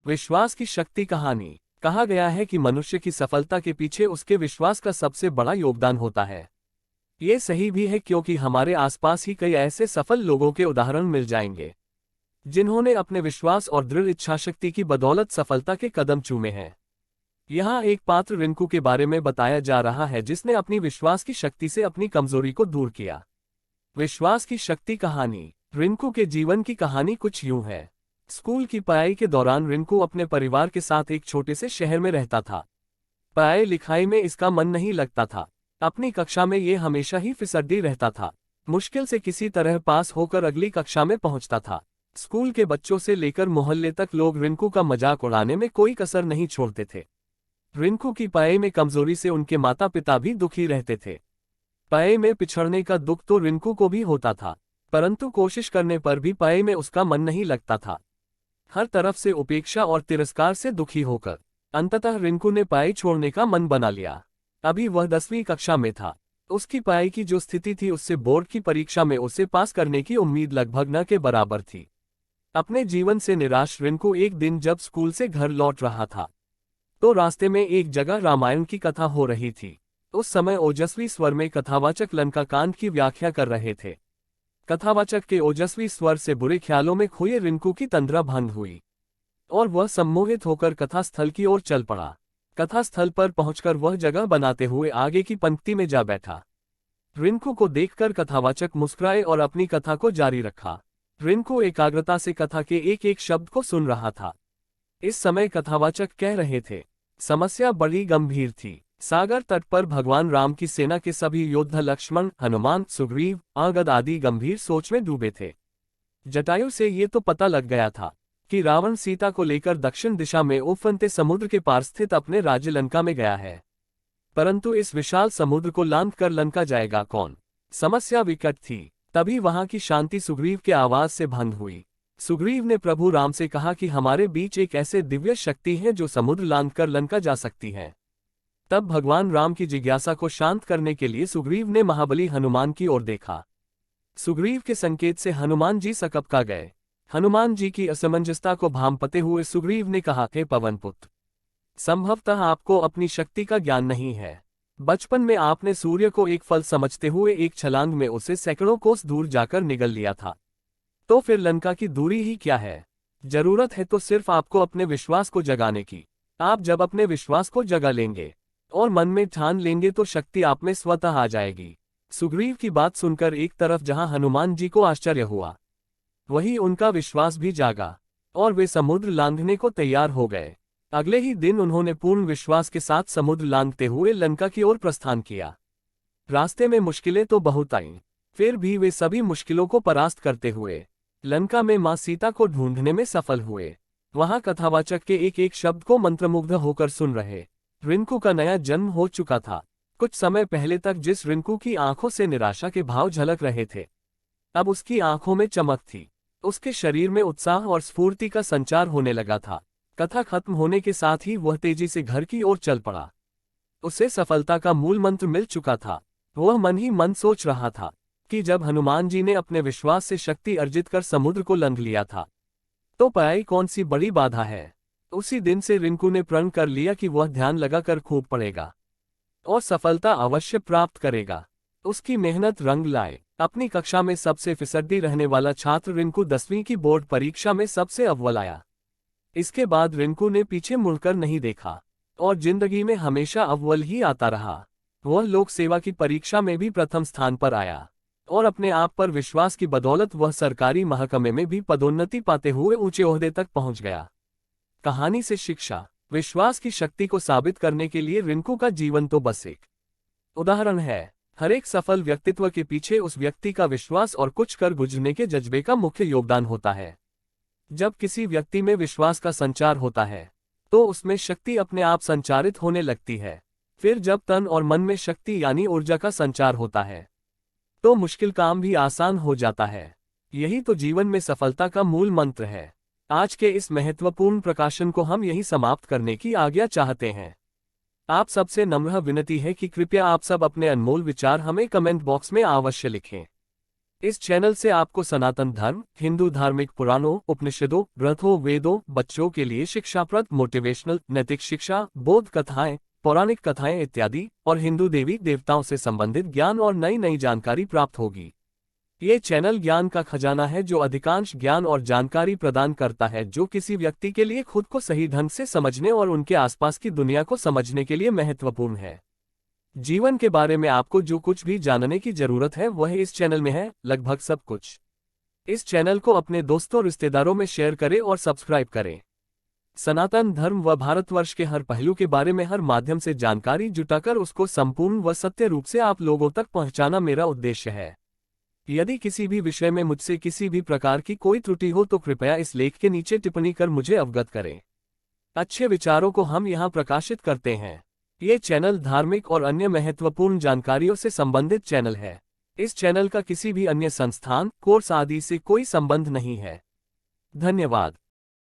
विश्वास की शक्ति कहानी। कहा गया है कि मनुष्य की सफलता के पीछे उसके विश्वास का सबसे बड़ा योगदान होता है। ये सही भी है क्योंकि हमारे आसपास ही कई ऐसे सफल लोगों के उदाहरण मिल जाएंगे जिन्होंने अपने विश्वास और दृढ़ इच्छाशक्ति की बदौलत सफलता के कदम चूमे हैं। यहाँ एक पात्र रिंकू के बारे में बताया जा रहा है जिसने अपनी विश्वास की शक्ति से अपनी कमजोरी को दूर किया। विश्वास की शक्ति कहानी। रिंकू के जीवन की कहानी कुछ यूं है। स्कूल की पढ़ाई के दौरान रिंकू अपने परिवार के साथ एक छोटे से शहर में रहता था। पढ़ाई लिखाई में इसका मन नहीं लगता था। अपनी कक्षा में ये हमेशा ही फिसड्डी रहता था। मुश्किल से किसी तरह पास होकर अगली कक्षा में पहुंचता था। स्कूल के बच्चों से लेकर मोहल्ले तक लोग रिंकू का मजाक उड़ाने में कोई कसर नहीं छोड़ते थे। रिंकू की पढ़ाई में कमजोरी से उनके माता पिता भी दुखी रहते थे। पढ़ाई में पिछड़ने का दुख तो रिंकू को भी होता था, परंतु कोशिश करने पर भी पढ़ाई में उसका मन नहीं लगता था। हर तरफ से उपेक्षा और तिरस्कार से दुखी होकर अंततः रिंकू ने पढ़ाई छोड़ने का मन बना लिया। अभी वह 10वीं कक्षा में था। उसकी पढ़ाई की जो स्थिति थी उससे बोर्ड की परीक्षा में उसे पास करने की उम्मीद लगभग न के बराबर थी। अपने जीवन से निराश रिंकू एक दिन जब स्कूल से घर लौट रहा था तो रास्ते में एक जगह रामायण की कथा हो रही थी। उस समय ओजस्वी स्वर में कथावाचक लंका कांड की व्याख्या कर रहे थे। कथावाचक के ओजस्वी स्वर से बुरे ख्यालों में खोए रिंकू की तंद्रा भंग हुई और वह सम्मोहित होकर कथास्थल की ओर चल पड़ा। कथास्थल पर पहुंचकर वह जगह बनाते हुए आगे की पंक्ति में जा बैठा। रिंकू को देखकर कथावाचक मुस्कुराए और अपनी कथा को जारी रखा। रिंकू एकाग्रता से कथा के एक एक शब्द को सुन रहा था। इस समय कथावाचक कह रहे थे, समस्या बड़ी गंभीर थी। सागर तट पर भगवान राम की सेना के सभी योद्धा लक्ष्मण, हनुमान, सुग्रीव, अंगद आदि गंभीर सोच में डूबे थे। जटायु से ये तो पता लग गया था कि रावण सीता को लेकर दक्षिण दिशा में उफनते समुद्र के पार स्थित अपने राज्य लंका में गया है, परंतु इस विशाल समुद्र को लांघ कर लंका जाएगा कौन? समस्या विकट थी। तभी वहां की शांति सुग्रीव के आवाज से भंग हुई। सुग्रीव ने प्रभु राम से कहा कि हमारे बीच एक ऐसे दिव्य शक्ति है जो समुद्र लांघ कर लंका जा सकती है। तब भगवान राम की जिज्ञासा को शांत करने के लिए सुग्रीव ने महाबली हनुमान की ओर देखा। सुग्रीव के संकेत से हनुमान जी सकपका गए। हनुमान जी की असमंजसता को भांपते हुए सुग्रीव ने कहा, हे पवनपुत्र, संभवतः आपको अपनी शक्ति का ज्ञान नहीं है। बचपन में आपने सूर्य को एक फल समझते हुए एक छलांग में उसे सैकड़ों कोस दूर जाकर निगल लिया था, तो फिर लंका की दूरी ही क्या है? जरूरत है तो सिर्फ आपको अपने विश्वास को जगाने की। आप जब अपने विश्वास को जगा लेंगे और मन में ठान लेंगे तो शक्ति आप में स्वतः आ जाएगी। सुग्रीव की बात सुनकर एक तरफ जहां हनुमान जी को आश्चर्य हुआ, वहीं उनका विश्वास भी जागा और वे समुद्र लांघने को तैयार हो गए। अगले ही दिन उन्होंने पूर्ण विश्वास के साथ समुद्र लांघते हुए लंका की ओर प्रस्थान किया। रास्ते में मुश्किलें तो बहुत आईं, फिर भी वे सभी मुश्किलों को परास्त करते हुए लंका में मां सीता को ढूंढने में सफल हुए। वहां कथावाचक के एक एक शब्द को मंत्रमुग्ध होकर सुन रहे रिंकू का नया जन्म हो चुका था। कुछ समय पहले तक जिस रिंकू की आंखों से निराशा के भाव झलक रहे थे, अब उसकी आंखों में चमक थी। उसके शरीर में उत्साह और स्फूर्ति का संचार होने लगा था। कथा खत्म होने के साथ ही वह तेजी से घर की ओर चल पड़ा। उसे सफलता का मूल मंत्र मिल चुका था। वह मन ही मन सोच रहा था कि जब हनुमान जी ने अपने विश्वास से शक्ति अर्जित कर समुद्र को लंघ लिया था, तो पढ़ाई कौन सी बड़ी बाधा है। उसी दिन से रिंकू ने प्रण कर लिया कि वह ध्यान लगाकर खूब पढ़ेगा और सफलता अवश्य प्राप्त करेगा। उसकी मेहनत रंग लाए। अपनी कक्षा में सबसे फिसड्डी रहने वाला छात्र रिंकू 10वीं की बोर्ड परीक्षा में सबसे अव्वल आया। इसके बाद रिंकू ने पीछे मुड़कर नहीं देखा और जिंदगी में हमेशा अव्वल ही आता रहा। वह लोक सेवा की परीक्षा में भी प्रथम स्थान पर आया और अपने आप पर विश्वास की बदौलत वह सरकारी महकमे में भी पदोन्नति पाते हुए ऊंचे ओहदे तक पहुंच गया। कहानी से शिक्षा। विश्वास की शक्ति को साबित करने के लिए रिंकू का जीवन तो बस एक उदाहरण है। हर एक सफल व्यक्तित्व के पीछे उस व्यक्ति का विश्वास और कुछ कर गुजरने के जज्बे का मुख्य योगदान होता है। जब किसी व्यक्ति में विश्वास का संचार होता है तो उसमें शक्ति अपने आप संचारित होने लगती है। फिर जब तन और मन में शक्ति यानी ऊर्जा का संचार होता है तो मुश्किल काम भी आसान हो जाता है। यही तो जीवन में सफलता का मूल मंत्र है। आज के इस महत्वपूर्ण प्रकाशन को हम यही समाप्त करने की आज्ञा चाहते हैं। आप सबसे नम्र विनती है कि कृपया आप सब अपने अनमोल विचार हमें कमेंट बॉक्स में अवश्य लिखें। इस चैनल से आपको सनातन धर्म, हिंदू धार्मिक पुराणों, उपनिषदों, ग्रंथों, वेदों, बच्चों के लिए शिक्षाप्रद, मोटिवेशनल, नैतिक शिक्षा, बोध कथाएं, पौराणिक कथाएं इत्यादि और हिंदू देवी देवताओं से संबंधित ज्ञान और नई नई जानकारी प्राप्त होगी। ये चैनल ज्ञान का खजाना है जो अधिकांश ज्ञान और जानकारी प्रदान करता है जो किसी व्यक्ति के लिए खुद को सही ढंग से समझने और उनके आसपास की दुनिया को समझने के लिए महत्वपूर्ण है। जीवन के बारे में आपको जो कुछ भी जानने की जरूरत है वह इस चैनल में है, लगभग सब कुछ। इस चैनल को अपने दोस्तों रिश्तेदारों में शेयर करें और सब्सक्राइब करें। सनातन धर्म व भारतवर्ष के हर पहलू के बारे में हर माध्यम से जानकारी जुटाकर उसको संपूर्ण व सत्य रूप से आप लोगों तक पहुंचाना मेरा उद्देश्य है। यदि किसी भी विषय में मुझसे किसी भी प्रकार की कोई त्रुटि हो तो कृपया इस लेख के नीचे टिप्पणी कर मुझे अवगत करें। अच्छे विचारों को हम यहाँ प्रकाशित करते हैं। ये चैनल धार्मिक और अन्य महत्वपूर्ण जानकारियों से संबंधित चैनल है। इस चैनल का किसी भी अन्य संस्थान, कोर्स आदि से कोई संबंध नहीं है। धन्यवाद।